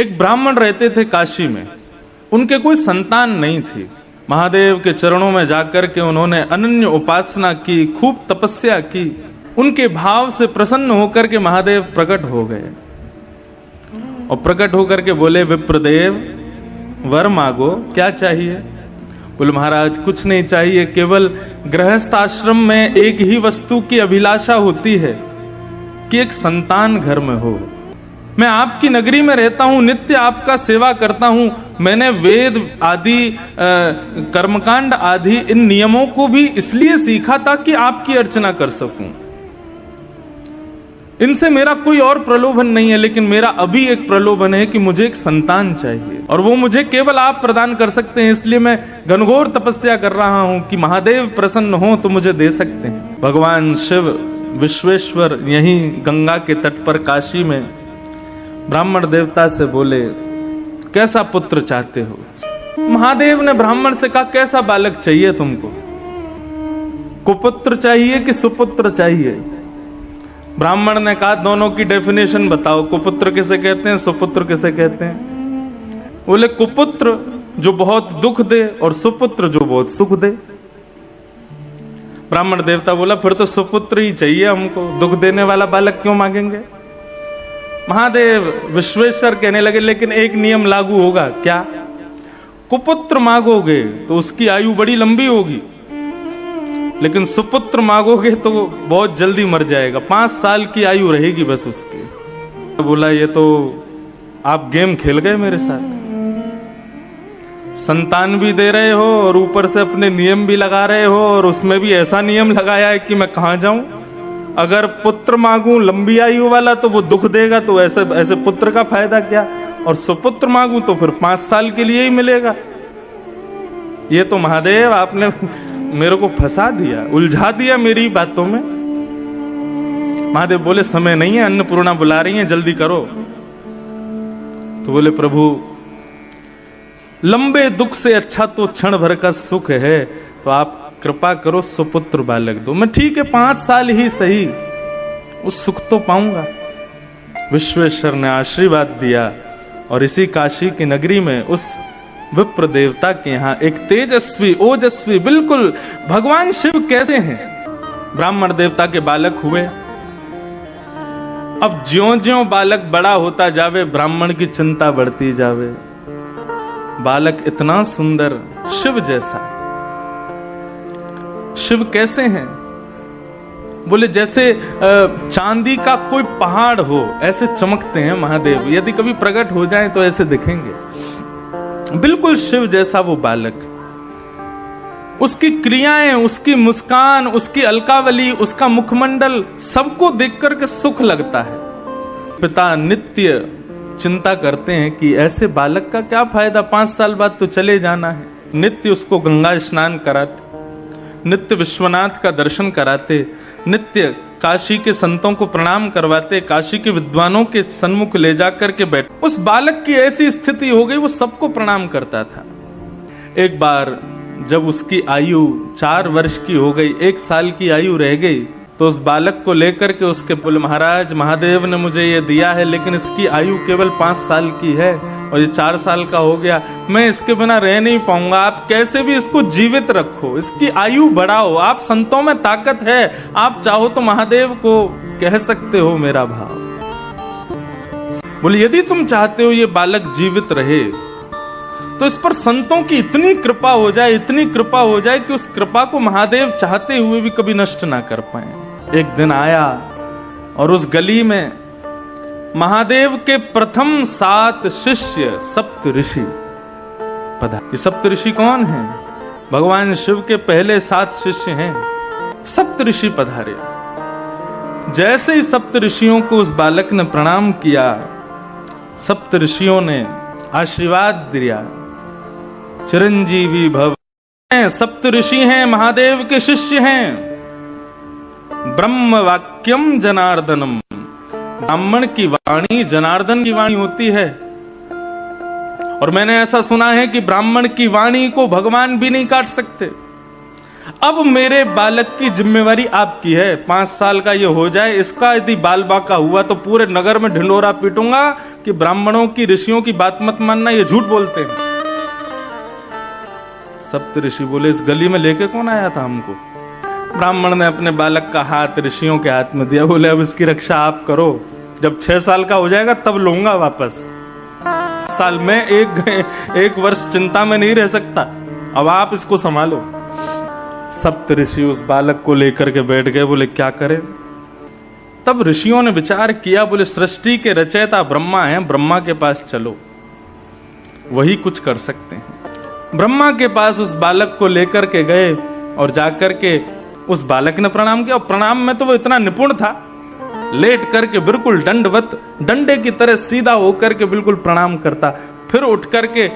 एक ब्राह्मण रहते थे काशी में, उनके कोई संतान नहीं थी। महादेव के चरणों में जाकर के उन्होंने अनन्य उपासना की, खूब तपस्या की। उनके भाव से प्रसन्न होकर के महादेव प्रकट हो गए और प्रकट होकर के बोले, विप्रदेव वर मांगो, क्या चाहिए? बोले, महाराज कुछ नहीं चाहिए, केवल गृहस्थ आश्रम में एक ही वस्तु की अभिलाषा होती है कि एक संतान घर में हो। मैं आपकी नगरी में रहता हूं, नित्य आपका सेवा करता हूं। मैंने वेद आदि कर्मकांड आदि इन नियमों को भी इसलिए सीखा था कि आपकी अर्चना कर सकूं। इनसे मेरा कोई और प्रलोभन नहीं है, लेकिन मेरा अभी एक प्रलोभन है कि मुझे एक संतान चाहिए और वो मुझे केवल आप प्रदान कर सकते हैं। इसलिए मैं घनघोर तपस्या कर रहा हूं कि महादेव प्रसन्न हो तो मुझे दे सकते हैं। भगवान शिव विश्वेश्वर यहीं गंगा के तट पर काशी में ब्राह्मण देवता से बोले, कैसा पुत्र चाहते हो? महादेव ने ब्राह्मण से कहा, कैसा बालक चाहिए तुमको? कुपुत्र चाहिए कि सुपुत्र चाहिए? ब्राह्मण ने कहा, दोनों की डेफिनेशन बताओ, कुपुत्र किसे कहते हैं, सुपुत्र किसे कहते हैं? बोले, कुपुत्र जो बहुत दुख दे और सुपुत्र जो बहुत सुख दे। ब्राह्मण देवता बोला, फिर तो सुपुत्र ही चाहिए हमको, दुख देने वाला बालक क्यों मांगेंगे? महादेव विश्वेश्वर कहने लगे, लेकिन एक नियम लागू होगा। क्या? कुपुत्र मांगोगे तो उसकी आयु बड़ी लंबी होगी, लेकिन सुपुत्र मांगोगे तो बहुत जल्दी मर जाएगा, 5 साल की आयु रहेगी बस उसकी। तो बोला, ये तो आप गेम खेल गए मेरे साथ, संतान भी दे रहे हो और ऊपर से अपने नियम भी लगा रहे हो, और उसमें भी ऐसा नियम लगाया है कि मैं कहां जाऊं। अगर पुत्र मांगूं लंबी आयु वाला तो वो दुख देगा, तो ऐसे पुत्र का फायदा क्या? और सुपुत्र मांगूं तो फिर 5 साल के लिए ही मिलेगा। ये तो महादेव आपने मेरे को फंसा दिया, उलझा दिया मेरी बातों में। महादेव बोले, समय नहीं है, अन्नपूर्णा बुला रही है, जल्दी करो। तो बोले, प्रभु लंबे दुख से अच्छा तो क्षण भर का सुख है, तो आप कृपा करो सुपुत्र बालक दो। मैं ठीक है 5 साल ही सही, उस सुख तो पाऊंगा। विश्वेश्वर ने आशीर्वाद दिया और इसी काशी की नगरी में उस विप्र देवता के यहां एक तेजस्वी ओजस्वी, बिल्कुल भगवान शिव कैसे हैं, ब्राह्मण देवता के बालक हुए। अब ज्यों-ज्यों बालक बड़ा होता जावे, ब्राह्मण की चिंता बढ़ती जावे। बालक इतना सुंदर, शिव जैसा। शिव कैसे हैं? बोले, जैसे चांदी का कोई पहाड़ हो ऐसे चमकते हैं महादेव। यदि कभी प्रकट हो जाए तो ऐसे दिखेंगे, बिल्कुल शिव जैसा वो बालक। उसकी क्रियाएं, उसकी मुस्कान, उसकी अलकावली, उसका मुखमंडल, सबको देख करके सुख लगता है। पिता नित्य चिंता करते हैं कि ऐसे बालक का क्या फायदा, 5 साल बाद तो चले जाना है। नित्य उसको गंगा स्नान कराते, नित्य विश्वनाथ का दर्शन कराते, नित्य काशी के संतों को प्रणाम करवाते, काशी के विद्वानों के सन्मुख ले जाकर के बैठ। उस बालक की ऐसी स्थिति हो गई, वो सबको प्रणाम करता था। एक बार जब उसकी आयु 4 वर्ष की हो गई, 1 साल की आयु रह गई, तो उस बालक को लेकर के उसके बोले, महाराज महादेव ने मुझे ये दिया है, लेकिन इसकी आयु केवल 5 साल की है और ये 4 साल का हो गया, मैं इसके बिना रह नहीं पाऊंगा। आप कैसे भी इसको जीवित रखो, इसकी आयु बढ़ाओ। आप संतों में ताकत है, आप चाहो तो महादेव को कह सकते हो मेरा भाव। बोले, यदि तुम चाहते हो ये बालक जीवित रहे तो इस पर संतों की इतनी कृपा हो जाए, इतनी कृपा हो जाए कि उस कृपा को महादेव चाहते हुए भी कभी नष्ट ना कर पाए। एक दिन आया और उस गली में महादेव के प्रथम 7 शिष्य सप्त ऋषि पधारे। ये सप्त ऋषि कौन हैं? भगवान शिव के पहले 7 शिष्य हैं। सप्त ऋषि पधारे। जैसे ही सप्त ऋषियों को उस बालक ने प्रणाम किया, सप्त ऋषियों ने आशीर्वाद दिया, चिरंजीवी भव। सप्त ऋषि हैं, महादेव के शिष्य हैं। ब्रह्म वाक्यम जनार्दनम, ब्राह्मण की वाणी जनार्दन की वाणी होती है। और मैंने ऐसा सुना है कि ब्राह्मण की वाणी को भगवान भी नहीं काट सकते। अब मेरे बालक की जिम्मेवारी आपकी है, 5 साल का ये हो जाए, इसका यदि बाल बाका हुआ तो पूरे नगर में ढिंडोरा पीटूंगा कि ब्राह्मणों की, ऋषियों की बात मत मानना, ये झूठ बोलते हैं। सप्त ऋषि बोले, इस गली में लेके कौन आया था हमको? ब्राह्मण ने अपने बालक का हाथ ऋषियों के हाथ में दिया, बोले अब इसकी रक्षा आप करो, जब 6 साल का हो जाएगा तब लूंगा वापस। साल में एक वर्ष चिंता में नहीं रह सकता, अब आप इसको संभालो। सप्त ऋषि उस बालक को लेकर के बैठ गए, बोले क्या करें? तब ऋषियों ने विचार किया, बोले सृष्टि के रचयिता ब्रह्मा हैं, ब्रह्मा के पास चलो, वही कुछ कर सकते हैं। ब्रह्मा के पास उस बालक को लेकर के गए और जाकर के उस बालक ने प्रणाम किया। और प्रणाम में तो वो इतना निपुण था, लेट करके बिल्कुल दंडवत, डंडे की तरह सीधा होकर के बिल्कुल प्रणाम करता, फिर उठ करके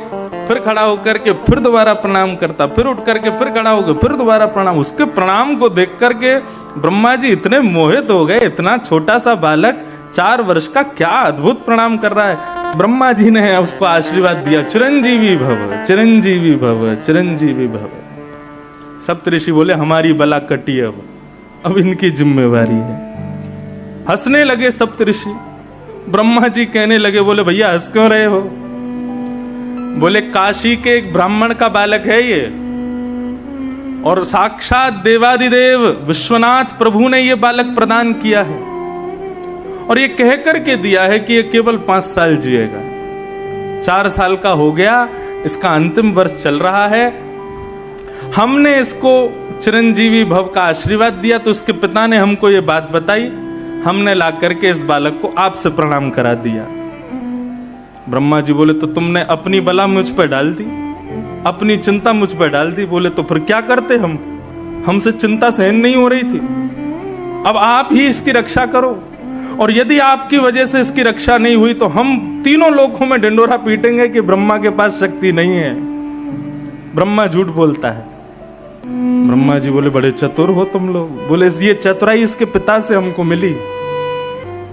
फिर खड़ा होकर के फिर दोबारा प्रणाम करता, फिर उठ करके फिर खड़ा होकर फिर दोबारा प्रणाम। उसके प्रणाम को देख करके ब्रह्मा जी इतने मोहित हो गए, इतना छोटा सा बालक 4 वर्ष का क्या अद्भुत प्रणाम कर रहा है। ब्रह्मा जी ने उसको आशीर्वाद दिया, चिरंजीवी भव, चिरंजीवी भव, चिरंजीवी भव। सप्तऋषि बोले हमारी बला कटी, अब इनकी जिम्मेवारी है। हंसने लगे सप्तऋषि। ब्रह्मा जी कहने लगे, बोले भैया हंस क्यों रहे हो? बोले काशी के एक ब्राह्मण का बालक है ये, और साक्षात देवादिदेव विश्वनाथ प्रभु ने ये बालक प्रदान किया है, और ये कह करके दिया है कि ये केवल 5 साल जिएगा। 4 साल का हो गया, इसका अंतिम वर्ष चल रहा है। हमने इसको चिरंजीवी भव का आशीर्वाद दिया, तो इसके पिता ने हमको ये बात बताई, हमने ला करके इस बालक को आपसे प्रणाम करा दिया। ब्रह्मा जी बोले तो तुमने अपनी बला मुझ पर डाल दी, अपनी चिंता मुझ पर डाल दी। बोले तो फिर क्या करते हम, हमसे चिंता सहन नहीं हो रही थी, अब आप ही इसकी रक्षा करो, और यदि आपकी वजह से इसकी रक्षा नहीं हुई तो हम तीनों लोकों में ढिंडोरा पीटेंगे कि ब्रह्मा के पास शक्ति नहीं है, ब्रह्मा झूठ बोलता है। ब्रह्मा जी बोले बड़े चतुर हो तुम लोग। बोले ये चतुराई इसके पिता से हमको मिली।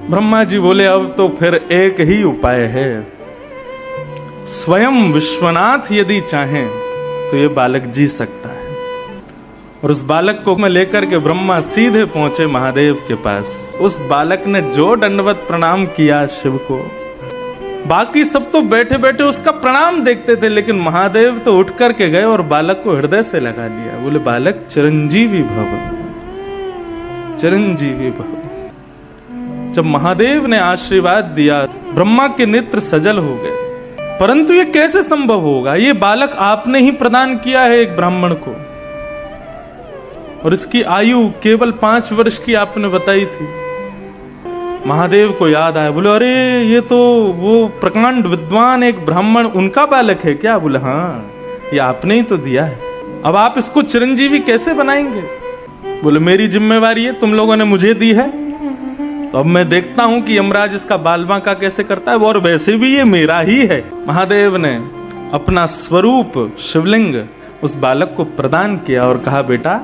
ब्रह्मा जी बोले अब तो फिर एक ही उपाय है, स्वयं विश्वनाथ यदि चाहें तो ये बालक जी सकता है। और उस बालक को मैं लेकर के ब्रह्मा सीधे पहुंचे महादेव के पास। उस बालक ने जो दंडवत प्रणाम किया शिव को, बाकी सब तो बैठे बैठे उसका प्रणाम देखते थे, लेकिन महादेव तो उठ करके गए और बालक को हृदय से लगा लिया। बोले बालक चिरंजीवी भव, चिरंजीवी भव। जब महादेव ने आशीर्वाद दिया, ब्रह्मा के नेत्र सजल हो गए। परंतु ये कैसे संभव होगा? ये बालक आपने ही प्रदान किया है एक ब्राह्मण को, और इसकी आयु केवल 5 वर्ष की आपने बताई थी। महादेव को याद आया, बोले अरे ये तो वो प्रकांड विद्वान एक ब्राह्मण, उनका बालक है क्या? बोले हाँ, ये आपने ही तो दिया है, अब आप इसको चिरंजीवी कैसे बनाएंगे? बोले मेरी जिम्मेवारी है, तुम लोगों ने मुझे दी है, तो अब मैं देखता हूं कि यमराज इसका बाल बांका कैसे करता है, और वैसे भी ये मेरा ही है। महादेव ने अपना स्वरूप शिवलिंग उस बालक को प्रदान किया और कहा बेटा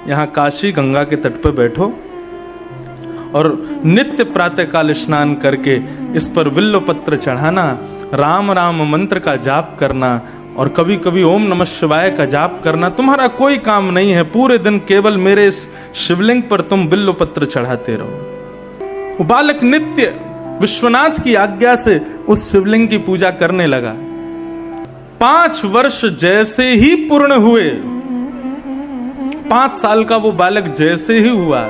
यहाँ काशी गंगा के तट पर बैठो और नित्य प्रातः काल स्नान करके इस पर बिल्व पत्र चढ़ाना, राम राम मंत्र का जाप करना, और कभी कभी ओम नमः शिवाय का जाप करना। तुम्हारा कोई काम नहीं है, पूरे दिन केवल मेरे इस शिवलिंग पर तुम बिल्व पत्र चढ़ाते रहो। वो बालक नित्य विश्वनाथ की आज्ञा से उस शिवलिंग की पूजा करने लगा। 5 वर्ष जैसे ही पूर्ण हुए, 5 साल का वो बालक जैसे ही हुआ,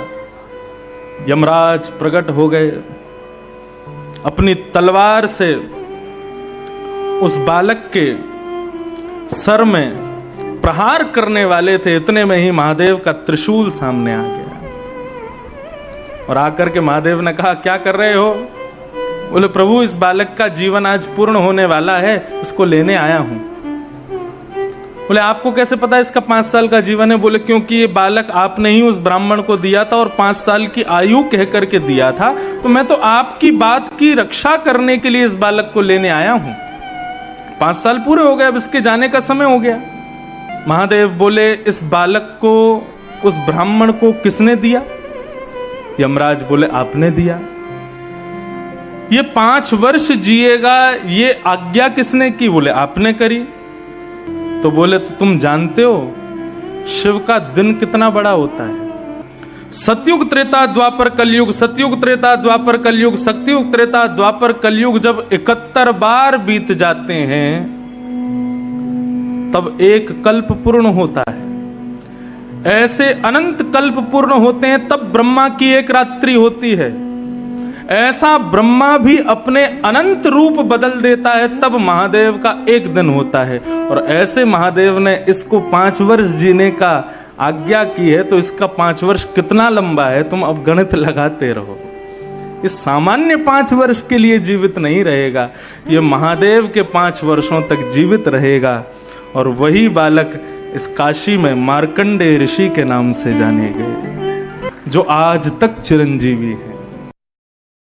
यमराज प्रकट हो गए, अपनी तलवार से उस बालक के सर में प्रहार करने वाले थे। इतने में ही महादेव का त्रिशूल सामने आ गया, और आकर के महादेव ने कहा क्या कर रहे हो? बोले प्रभु इस बालक का जीवन आज पूर्ण होने वाला है, इसको लेने आया हूं। बोले आपको कैसे पता इसका 5 साल का जीवन है? बोले क्योंकि ये बालक आपने ही उस ब्राह्मण को दिया था और 5 साल की आयु कह करके दिया था, तो मैं तो आपकी बात की रक्षा करने के लिए इस बालक को लेने आया हूं। 5 साल पूरे हो गए, अब इसके जाने का समय हो गया। महादेव बोले इस बालक को उस ब्राह्मण को किसने दिया? यमराज बोले आपने दिया। ये 5 वर्ष जिएगा, ये आज्ञा किसने की? बोले आपने करी। तो बोले तो तुम जानते हो शिव का दिन कितना बड़ा होता है? सतयुग त्रेता द्वापर कलयुग, सतयुग त्रेता द्वापर कलयुग, सतयुग त्रेता द्वापर कलयुग जब 71 बार बीत जाते हैं तब एक कल्प पूर्ण होता है। ऐसे अनंत कल्प पूर्ण होते हैं तब ब्रह्मा की एक रात्रि होती है। ऐसा ब्रह्मा भी अपने अनंत रूप बदल देता है तब महादेव का एक दिन होता है। और ऐसे महादेव ने इसको 5 वर्ष जीने का आज्ञा की है, तो इसका 5 वर्ष कितना लंबा है तुम अब गणित लगाते रहो। इस सामान्य 5 वर्ष के लिए जीवित नहीं रहेगा, ये महादेव के 5 वर्षों तक जीवित रहेगा। और वही बालक इस काशी में मार्कंडेय ऋषि के नाम से जाने गए, जो आज तक चिरंजीवी है।